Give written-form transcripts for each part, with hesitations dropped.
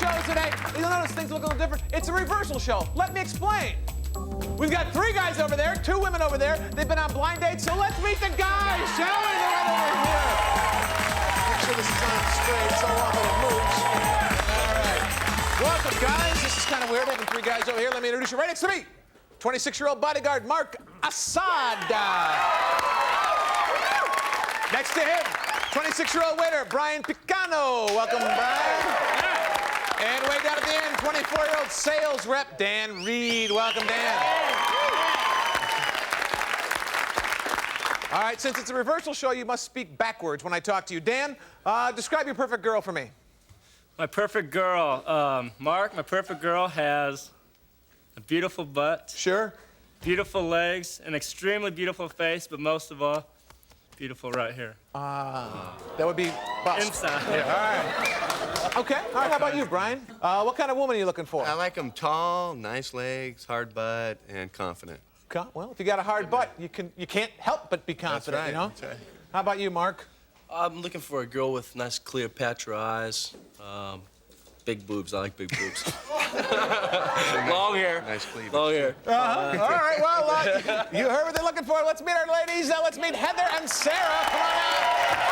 show today. You'll notice things look a little different. It's a reversal show. Let me explain. We've got 3 guys over there, 2 women over there. They've been on blind dates, so let's meet the guys, shall we? They're right over here. Make sure this is on straight, so long that it moves. All right. Welcome, guys. This is kind of weird having 3 guys over here. Let me introduce you right next to me. 26-year-old bodyguard Mark Assad. Next to him, 26-year-old waiter Brian Picano. Welcome, Brian. And way down at the end, 24-year-old sales rep Dan Reed. Welcome, Dan. All right, since it's a reversal show, you must speak backwards when I talk to you. Dan, describe your perfect girl for me. My perfect girl, Mark, my perfect girl has a beautiful butt. Sure. Beautiful legs, an extremely beautiful face, but most of all, beautiful right here. That would be bust. Inside. Yeah, all right. Okay, all right, how about you, Brian? What kind of woman are you looking for? I like them tall, nice legs, hard butt, and confident. Well, if you got a hard butt, you can't help but be confident, That's right, you know? that's right. How about you, Mark? I'm looking for a girl with nice Cleopatra eyes, big boobs. I like big boobs. Long hair. Nice cleavage. Long hair. All right, well, you heard what they're looking for. Let's meet our ladies. Let's meet Heather and Sarah. Come on out.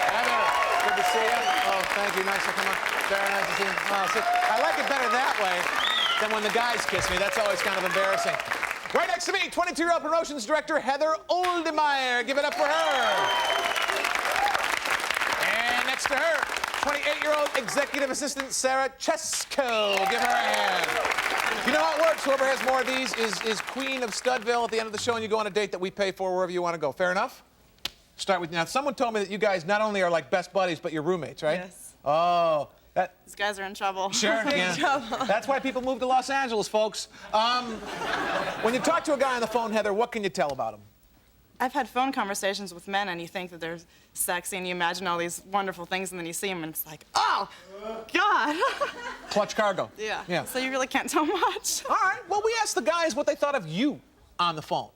Heather, good to see you. Oh, thank you. Nice to come on. Sarah, nice to see you. Oh, see, I like it better that way than when the guys kiss me. That's always kind of embarrassing. Right next to me, 22-year-old promotions director Heather Oldemeyer. Give it up for her. And next to her, 28-year-old executive assistant Sarah Chesko. Give her a hand. You know how it works. Whoever has more of these is queen of Studville at the end of the show, and you go on a date that we pay for wherever you want to go. Fair enough? Start with you. Now, someone told me that you guys not only are like best buddies, but you're roommates, right? Yes. Oh. These guys are in trouble. Sure, yeah. Trouble. That's why people move to Los Angeles, folks. When you talk to a guy on the phone, Heather, what can you tell about him? I've had phone conversations with men, and you think that they're sexy, and you imagine all these wonderful things, and then you see them, and it's like, oh, God. Clutch cargo. Yeah. So you really can't tell much. All right, well, we asked the guys what they thought of you on the phone.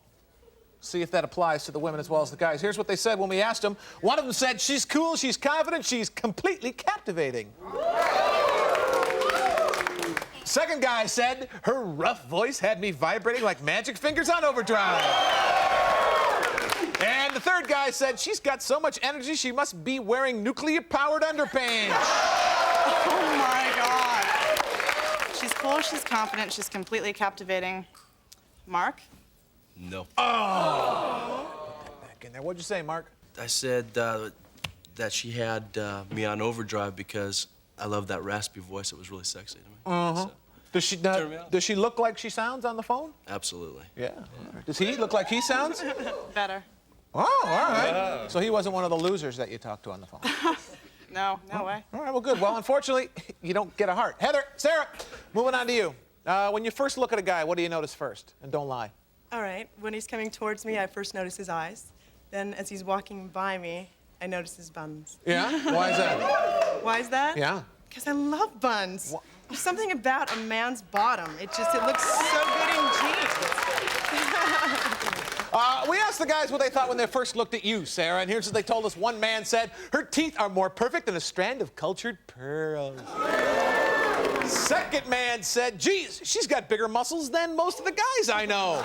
See if that applies to the women as well as the guys. Here's what they said when we asked them. One of them said, she's cool, she's confident, she's completely captivating. Second guy said, her rough voice had me vibrating like magic fingers on overdrive. And the third guy said, she's got so much energy, she must be wearing nuclear-powered underpants. Oh, my God. She's cool, she's confident, she's completely captivating. Mark? No. Oh! Put that back in there. What'd you say, Mark? I said that she had me on overdrive because I love that raspy voice. It was really sexy to me. Uh-huh. So, Does she look like she sounds on the phone? absolutely. Yeah. All right. Does he look like he sounds? Better. Oh, all right. Yeah. So he wasn't one of the losers that you talked to on the phone? No way. All right, well, good. Well, unfortunately, you don't get a heart. Heather, Sarah, moving on to you. When you first look at a guy, what do you notice first? And don't lie. All right, when he's coming towards me, I first notice his eyes. Then as he's walking by me, I notice his buns. Yeah? Why is that? Why is that? Yeah. Because I love buns. There's something about a man's bottom. It looks so good in jeans. We asked the guys what they thought when they first looked at you, Sarah, and here's what they told us. One man said, her teeth are more perfect than a strand of cultured pearls. Second man said, geez, she's got bigger muscles than most of the guys I know.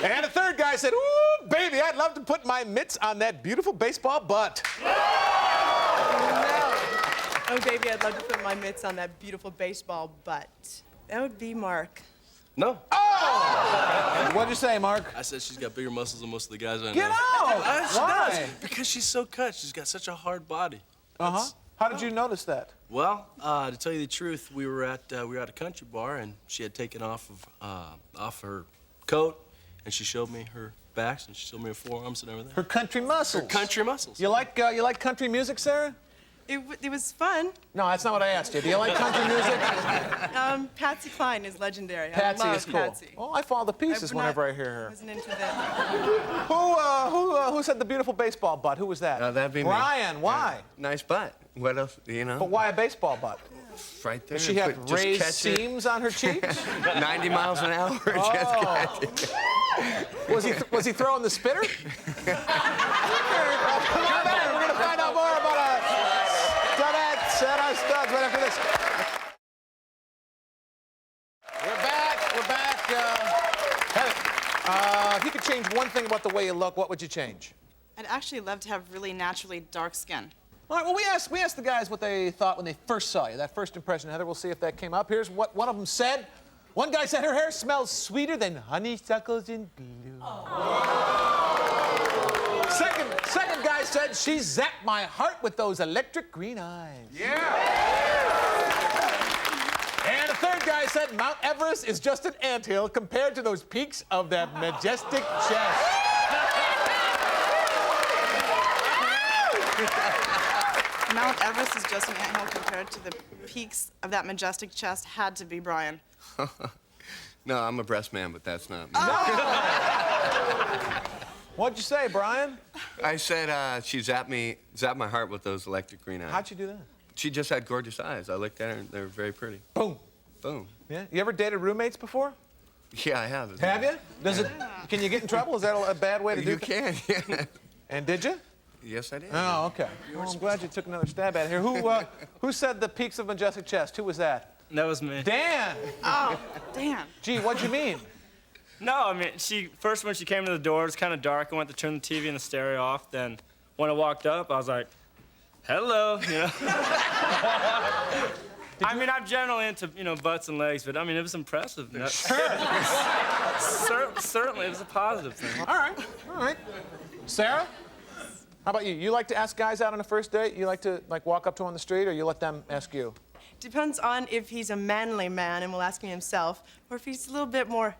And a third guy said, ooh, baby, I'd love to put my mitts on that beautiful baseball butt. No. Oh, baby, I'd love to put my mitts on that beautiful baseball butt. That would be Mark. No. Oh! What'd you say, Mark? I said she's got bigger muscles than most of the guys I know. Get out! She Why? does, because she's so cut. She's got such a hard body. Uh-huh. How did you notice that? Well, to tell you the truth, we were at a country bar, and she had taken off her coat, and she showed me her backs, and she showed me her forearms and everything. Her country muscles. Her country muscles. You like country music, Sarah? It was fun. No, that's not what I asked you. Do you like country music? Patsy Cline is legendary. Patsy I love is cool. Patsy. Oh, I fall to pieces whenever I hear I her. wasn't into that. Who said the beautiful baseball butt? Who was that? That'd be me. Brian, why? Nice butt. What else, you know? But why a baseball butt? Right there. Does she have Just raised catch it. seams on her cheeks? 90 miles an hour. Just catch it. Was he throwing the spitter? Come on back. We're going to find out more about Studettes and our studs right after this. change one thing about the way you look, what would you change? I'd actually love to have really naturally dark skin. All right, well, we asked the guys what they thought when they first saw you, that first impression, Heather. We'll see if that came up. Here's what one of them said. One guy said her hair smells sweeter than honeysuckles in bloom. Second guy said she zapped my heart with those electric green eyes. And the third guy said Mount Everest is just an anthill compared to those peaks of that majestic chest. Mount Everest is just an anthill compared to the peaks of that majestic chest. Had to be Brian. No, I'm a breast man, but that's not me. What'd you say, Brian? I said she zapped my heart with those electric green eyes. How'd you do that? She just had gorgeous eyes. I looked at her, and they were very pretty. Boom. Boom. Yeah. You ever dated roommates before? Yeah, I have. Have you? Can you get in trouble? Is that a bad way to do You things? can, yeah. And did you? Yes, I did. Oh, okay. Well, I'm glad you took another stab at it here. Who said the peaks of majestic chest? Who was that? That was me. Dan. Oh, damn. Gee, what'd you mean? No, I mean, first when she came to the door, it was kind of dark. I went to turn the TV and the stereo off. Then when I walked up, I was like, hello, you know. I mean, I'm generally into, you know, butts and legs, but I mean, it was impressive. Certainly, it was a positive thing. All right. Sarah? How about you? You like to ask guys out on a first date? You like to walk up to them on the street, or you let them ask you? Depends on if he's a manly man and will ask me himself, or if he's a little bit more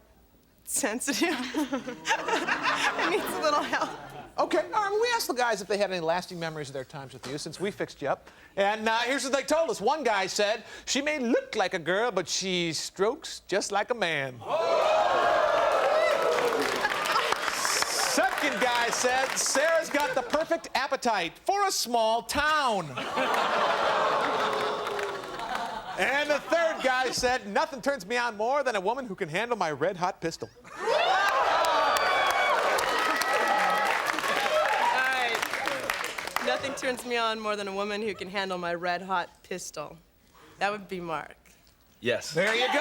sensitive and needs a little help. Okay, all right, well, we asked the guys if they had any lasting memories of their times with you, since we fixed you up. And here's what they told us. One guy said, she may look like a girl, but she strokes just like a man. Second guy said, Sarah's got the perfect appetite for a small town. And the third guy said, nothing turns me on more than a woman who can handle my red-hot pistol. Nothing turns me on more than a woman who can handle my red-hot pistol. That would be Mark. Yes. There you go.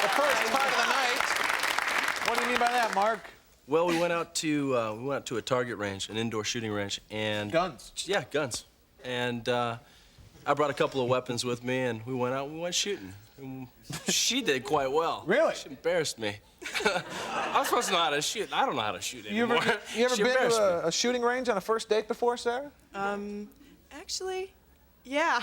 The first part of the night. What do you mean by that, Mark? Well, we went out to a target range, an indoor shooting range, and Guns. Yeah, guns. And I brought a couple of weapons with me, and we went out and we went shooting. And she did quite well. Really? She embarrassed me. I'm supposed to know how to shoot. I don't know how to shoot anymore. You ever She been embarrassed me. to a shooting range on a first date before, Sarah? Actually, yeah.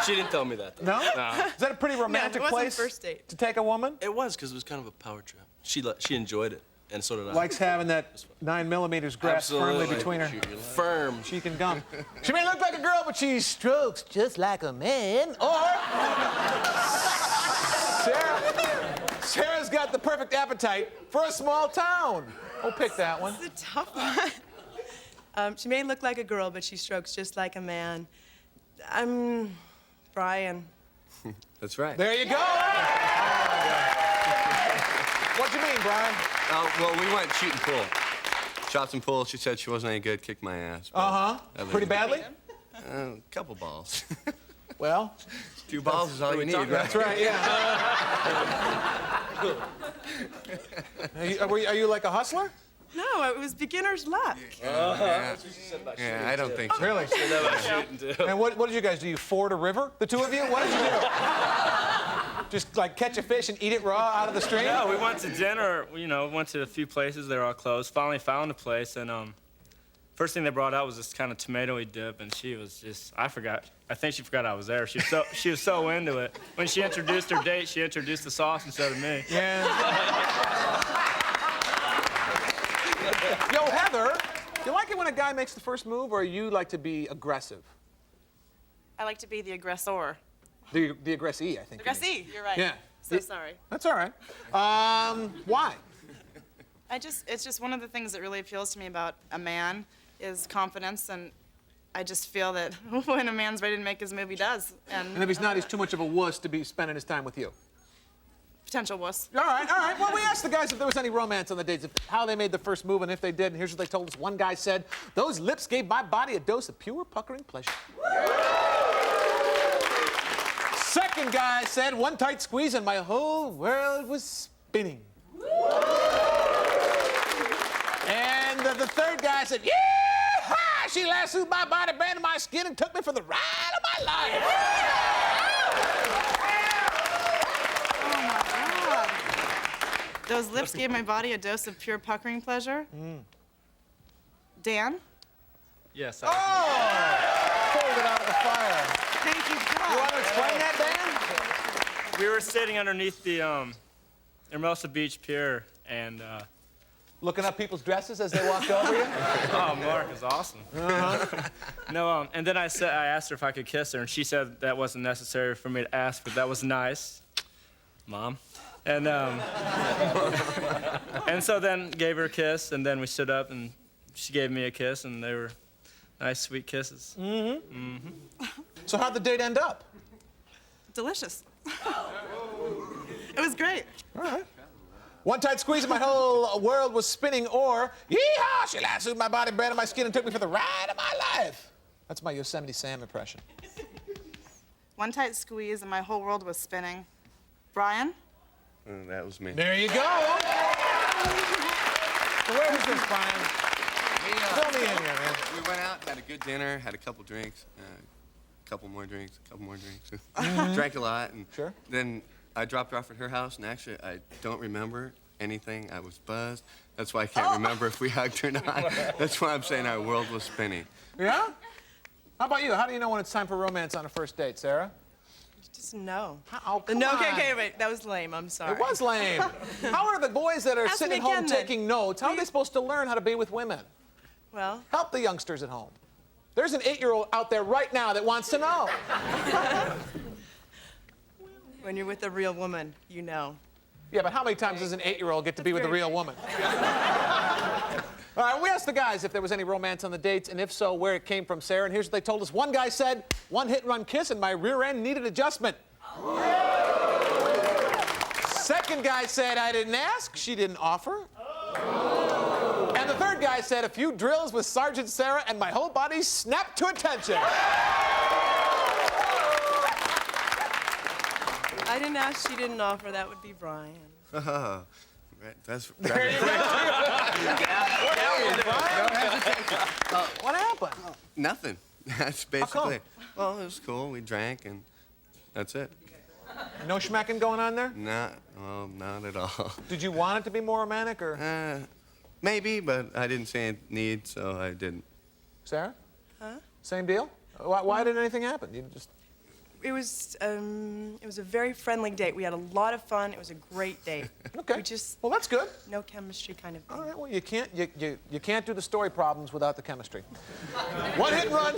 She didn't tell me that, though. No? Is that a pretty romantic it wasn't place first date. to take a woman? It was, because it was kind of a power trip. She enjoyed it, and so did I. Likes having that 9mm grasped firmly between her Firm. cheek and gum. She may look like a girl, but she strokes just like a man. Or Sarah's got the perfect appetite for a small town. We'll pick that one. It's a tough one. She may look like a girl, but she strokes just like a man. I'm Brian. That's right. There you go. What do you mean, Brian? Well, we went shooting pool. Shot some pool. She said she wasn't any good, kicked my ass. Pretty badly? A couple balls. Well, 2 balls is all you need, right? that's right, yeah. Are you like a hustler? No, it was beginner's luck. Yeah, I don't think so. Really? And what did you guys do? You ford a river, the two of you? What did you do? Just like catch a fish and eat it raw out of the stream? Yeah, we went to dinner. You know, went to a few places. They were all closed. Finally found a place, and first thing they brought out was this kind of tomatoey dip, and she was just, I think she forgot I was there. She was so into it. When she introduced her date, she introduced the sauce instead of me. Yeah. Yo, Heather, you like it when a guy makes the first move, or you like to be aggressive? I like to be the aggressor. The aggressee, I think. you mean. Aggressee, you're right. Yeah. So sorry. That's all right. Why? It's just one of the things that really appeals to me about a man is confidence, and I just feel that when a man's ready to make his move, he does. And if he's not, he's too much of a wuss to be spending his time with you. Potential wuss. All right. Well, we asked the guys if there was any romance on the dates, how they made the first move, and if they did. And here's what they told us. One guy said, those lips gave my body a dose of pure puckering pleasure. Second guy said, one tight squeeze and my whole world was spinning. And the third guy said, "Yeah, she lassoed my body, banded my skin, and took me for the ride of my life." Those lips gave my body a dose of pure puckering pleasure. Dan? Yes. Pulled it out of the fire. Thank you, God. You want to explain that, Dan? We were sitting underneath the Hermosa Beach Pier, and Looking up people's dresses as they walked over you? oh, Mark is awesome. No, and then I asked her if I could kiss her, and she said that wasn't necessary for me to ask, but that was nice, Mom. And and so then gave her a kiss, and then we stood up, and she gave me a kiss, and they were nice, sweet kisses. So how'd the date end up? Delicious. It was great. All right. One tight squeeze and my whole world was spinning, or yee-haw, she lassoed my body, banded my skin, and took me for the ride of my life. That's my Yosemite Sam impression. One tight squeeze and my whole world was spinning. Brian? That was me. There you go. So where was this, Brian? Fill me in here, man. We went out, had a good dinner, had a couple drinks, a couple more drinks. Drank a lot, and Sure. then I dropped her off at her house, and actually, I don't remember anything. I was buzzed. That's why I can't remember if we hugged or not. That's why I'm saying our world was spinning. Yeah? How about you? How do you know when it's time for romance on a first date, Sarah? Just no. Oh, come No, on. okay, wait. That was lame. I'm sorry. It was lame. How are the boys that are Ask sitting me at home again, then. taking notes, how are they supposed to learn how to be with women? Well, Help the youngsters at home. There's an 8-year-old out there right now that wants to know. when you're with a real woman, you know. Yeah, but how many times does an 8-year-old get to be with a real woman? All right, we asked the guys if there was any romance on the dates, and if so, where it came from, Sarah. And here's what they told us. One guy said, "One hit-and-run kiss and my rear end needed adjustment." Second guy said, "I didn't ask, she didn't offer." And the third guy said, "A few drills with Sergeant Sarah and my whole body snapped to attention." I didn't ask, she didn't offer. That would be Brian. That's What happened? nothing. That's basically. Well, it was cool. We drank, and that's it. No schmacking going on there? Not at all. Did you want it to be more romantic, or? Maybe, but I didn't see any need, so I didn't. Sarah? Huh? Same deal? Why didn't anything happen? You just... It was a very friendly date. We had a lot of fun. It was a great date. Okay. We just Well, that's good. no chemistry kind of thing. All right. Well, you can't do the story problems without the chemistry. One hit and run.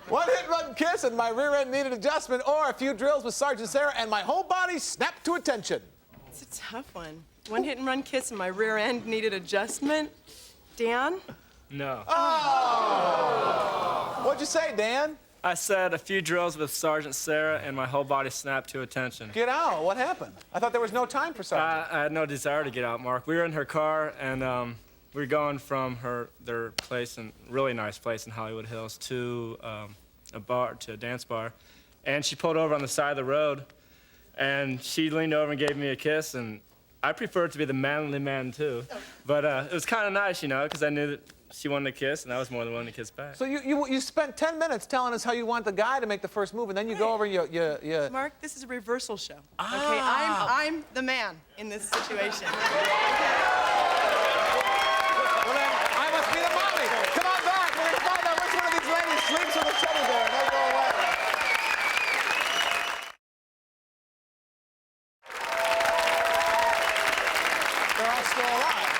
One hit and run kiss and my rear end needed adjustment, or a few drills with Sergeant Sarah and my whole body snapped to attention. It's a tough one. One hit and run kiss and my rear end needed adjustment. Dan? No. What'd you say, Dan? I said a few drills with Sergeant Sarah, and my whole body snapped to attention. Get out. What happened? I thought there was no time for Sergeant. I had no desire to get out, Mark. We were in her car, and we were going from their place, and really nice place in Hollywood Hills, to a dance bar. And she pulled over on the side of the road, and she leaned over and gave me a kiss, and I prefer it to be the manly man, too. But it was kind of nice, you know, because I knew that she wanted to kiss, and I was more than willing to kiss back. So you spent 10 minutes telling us how you want the guy to make the first move, and then you go over and you... Mark, this is a reversal show. Okay, I'm the man in this situation. Well, then, I must be the mommy. Come on back. We're going to find out which one of these ladies sleeps with a teddy bear, and they'll go away. They're all still alive.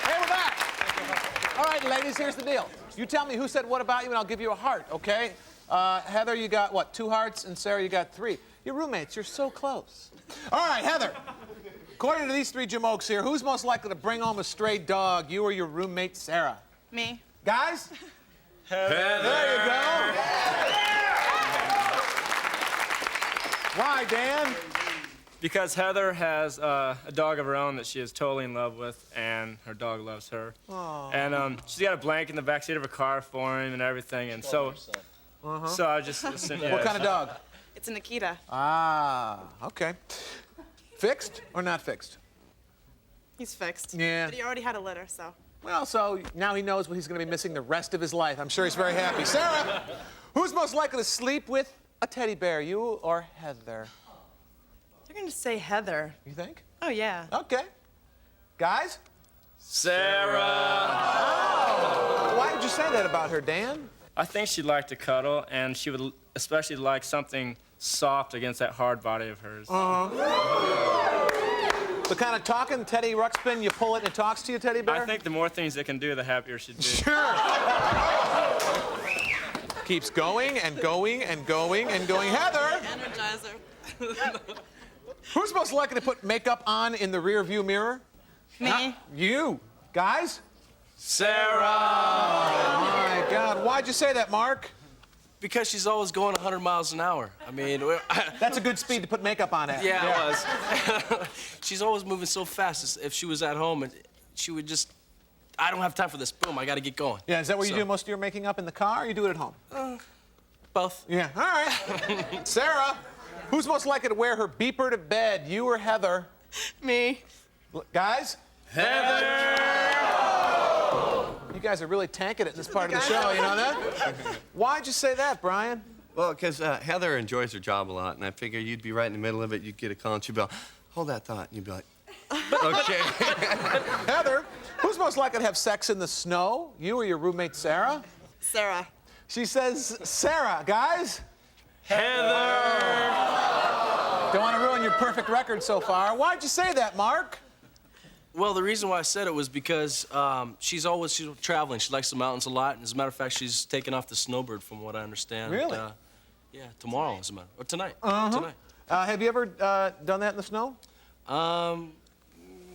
Hey, we're back. All right, ladies, here's the deal. You tell me who said what about you, and I'll give you a heart, okay? Heather, you got, what, 2 hearts? And Sarah, you got 3. You're roommates. You're so close. All right, Heather. According to these 3 jamokes here, who's most likely to bring home a stray dog, you or your roommate, Sarah? Me. Guys? Heather. There you go. Why, Dan? Because Heather has a dog of her own that she is totally in love with, and her dog loves her. Aww. And she's got a blanket in the backseat of her car for him and everything, and so I just assumed, What kind of dog? It's an Akita. Ah, okay. Fixed or not fixed? He's fixed. Yeah. But he already had a litter, so. Well, so now he knows what he's going to be missing the rest of his life. I'm sure he's very happy. Sarah, who's most likely to sleep with a teddy bear, you or Heather? They're going to say Heather. You think? Oh, yeah. Okay. Guys? Sarah. Oh. Why did you say that about her, Dan? I think she'd like to cuddle, and she would especially like something soft against that hard body of hers. The kind of talking Teddy Ruxpin, you pull it and it talks to you, teddy bear? I think the more things it can do, the happier she'd be. Sure. Keeps going and going and going and going. Heather, Energizer. who's most likely to put makeup on in the rear view mirror? Me. You. Guys? Sarah. My God, why'd you say that, Mark? Because she's always going 100 miles an hour. I mean, That's a good speed to put makeup on at. yeah, it was. She's always moving so fast. If she was at home, and she would just, I don't have time for this. Boom, I got to get going. Yeah, is that where you do most of your making up in the car, or you do it at home? Both. Yeah, all right. Sarah, who's most likely to wear her beeper to bed, you or Heather? Me. Guys? Heather. You guys are really tanking it in this part of the show, you know that? Why'd you say that, Brian? Well, because Heather enjoys her job a lot, and I figure you'd be right in the middle of it. You'd get a call, and she'd be like, hold that thought. And you'd be like, okay. Heather, who's most likely to have sex in the snow, you or your roommate, Sarah? Sarah. She says, Sarah, guys? Heather. Don't want to ruin your perfect record so far. Why'd you say that, Mark? Well, the reason why I said it was because she's traveling. She likes the mountains a lot. And as a matter of fact, she's taking off the snowbird, from what I understand. Really? Yeah, tomorrow, as a matter, or tonight. Tonight. Have you ever done that in the snow?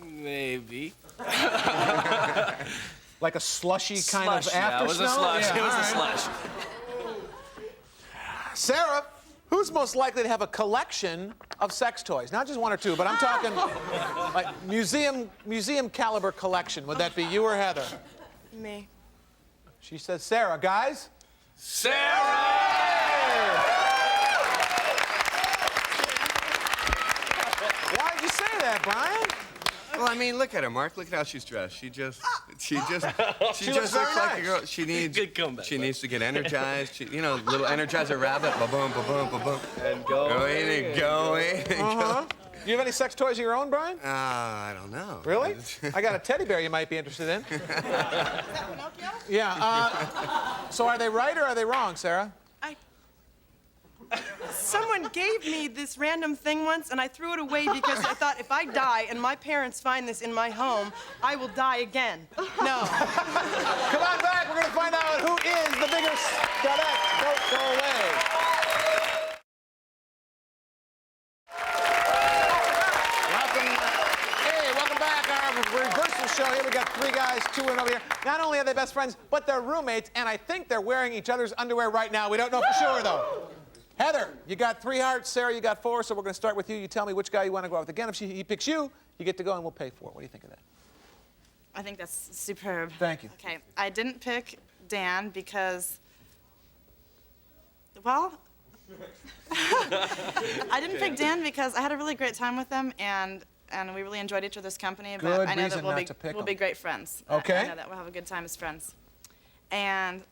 Maybe. Like a slushy kind Slush, of after yeah, it was snow? a slush. Yeah, It was all a right. slush. Sarah, who's most likely to have a collection of sex toys? Not just one or two, but I'm talking like museum caliber collection. Would that be you or Heather? Me. She says, Sarah, guys? Sarah. Why'd you say that, Brian? Well, I mean, look at her, Mark. Look at how she's dressed. She just looks looks very like nice. a girl. She needs. Good comeback, She needs to get energized. Little Energizer rabbit. Ba boom, ba boom, ba boom. And go. Going and going and Uh-huh. Do you have any sex toys of your own, Brian? I don't know. Really? I got a teddy bear you might be interested in. Pinocchio? Yeah. So are they right or are they wrong, Sarah? Someone gave me this random thing once, and I threw it away because I thought if I die and my parents find this in my home, I will die again. No. Come on back. We're going to find out who is the biggest cadet. Don't go away. Welcome back. Our reversal show here. We got three guys, two women over here. Not only are they best friends, but they're roommates, and I think they're wearing each other's underwear right now. We don't know for sure, though. Heather, you got 3 hearts. Sarah, you got 4, so we're going to start with you. You tell me which guy you want to go out with. Again, if he picks you, you get to go, and we'll pay for it. What do you think of that? I think that's superb. Thank you. Okay, I didn't pick Dan because, well, I didn't pick Dan because I had a really great time with him, and we really enjoyed each other's company. But Good I know reason that we'll not to pick we'll him. be great friends. Okay. I know that we'll have a good time as friends. And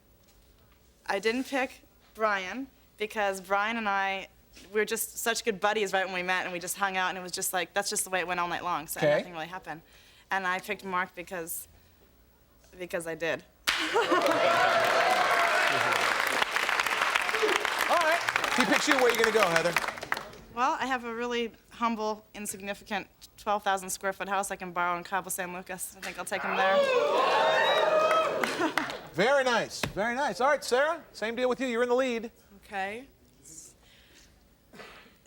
I didn't pick Brian because Brian and I, we were just such good buddies right when we met, and we just hung out, and it was just like, that's just the way it went all night long, so Okay. nothing really happened. And I picked Mark because I did. All right. If he picks you, where are you going to go, Heather? Well, I have a really humble, insignificant 12,000 square foot house I can borrow in Cabo San Lucas. I think I'll take him there. Very nice. Very nice. All right, Sarah, same deal with you. You're in the lead. Okay.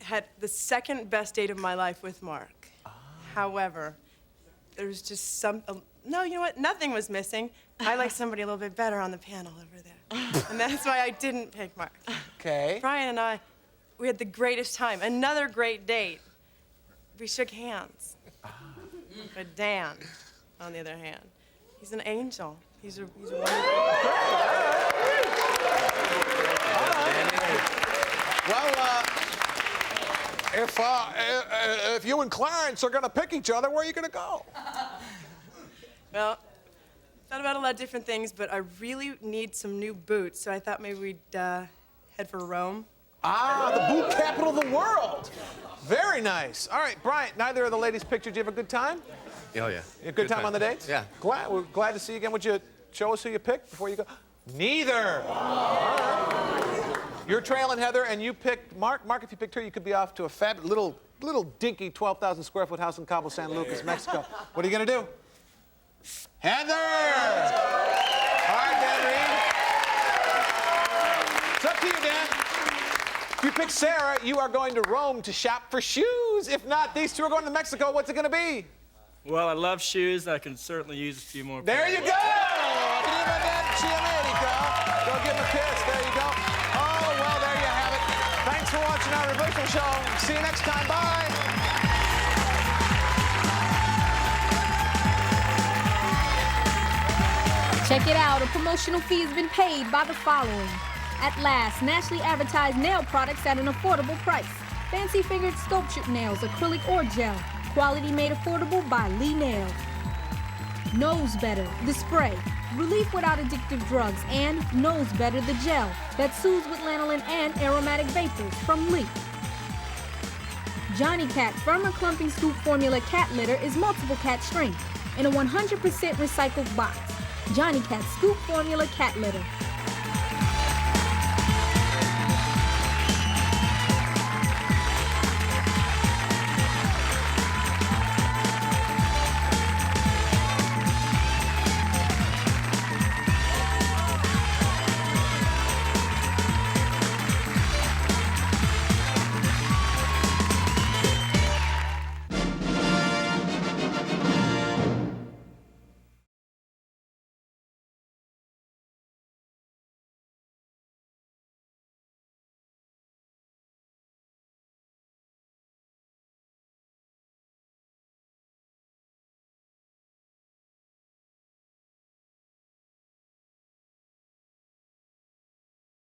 Had the second best date of my life with Mark. However, there was just no, you know what? Nothing was missing. I like somebody a little bit better on the panel over there. And that's why I didn't pick Mark. Okay. Brian and I, we had the greatest time. Another great date. We shook hands. But Dan, on the other hand, he's an angel. He's a wonderful. Well, If you and Clarence are going to pick each other, where are you going to go? Well, thought about a lot of different things, but I really need some new boots, so I thought maybe we'd head for Rome. Ah, the boot capital of the world. Very nice. All right, Bryant, neither of the ladies picked you. Did you have a good time? Oh, yeah. You had a good time on the dates? Yeah. We're glad to see you again. Would you show us who you picked before you go? Neither. All right. You're trailing Heather, and you picked Mark. Mark, if you picked her, you could be off to a fabulous little dinky 12,000 square foot house in Cabo San Lucas, Mexico. What are you going to do? Heather! All right, Dan Reed. It's up to you, Dan. If you pick Sarah, you are going to Rome to shop for shoes. If not, these two are going to Mexico. What's it going to be? Well, I love shoes. I can certainly use a few more. There you go! Go give him a kiss. There you go. Oh, well, there you have it. Thanks for watching our reversal show. See you next time. Bye. Check it out, a promotional fee has been paid by the following. At last, nationally advertised nail products at an affordable price. Fancy fingered sculptured nails, acrylic or gel. Quality made affordable by Lee Nails. Knows Better, the spray. Relief without addictive drugs, and Knows Better, the gel that soothes with lanolin and aromatic vapors from Lee. Johnny Cat Firmer Clumping Scoop Formula Cat Litter is multiple cat strength in a 100% recycled box. Johnny Cat Scoop Formula Cat Litter.